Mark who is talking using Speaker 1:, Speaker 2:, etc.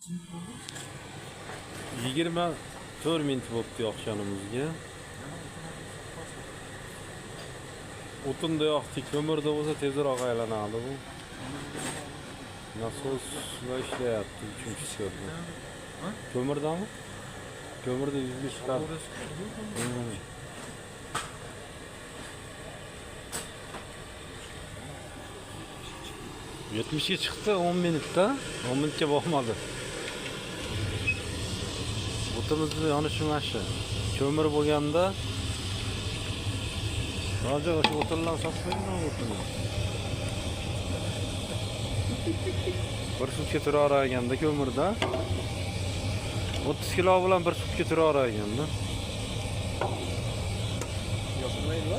Speaker 1: 24 minut bo'libdi yoqishganimizga. O'tinda yoqdik, ko'mirda bo'lsa tezroq aylanadi bu. Nasos va ishlayapti, uchinchi sirda. Ko'mirdami? Ko'mirda 105 chiqadi. 70 ga chiqdi 10 minutda, 10 minutga bo'lmadi. O'timizni yonishi mana shu. Ko'mir bo'lganda hozir o'sha o'tinlar sotmayman o'tinni. Bir sutka turaverganda ko'mirda 30 kilo bilan bir sutka turaverganda.
Speaker 2: Yoqmaydi.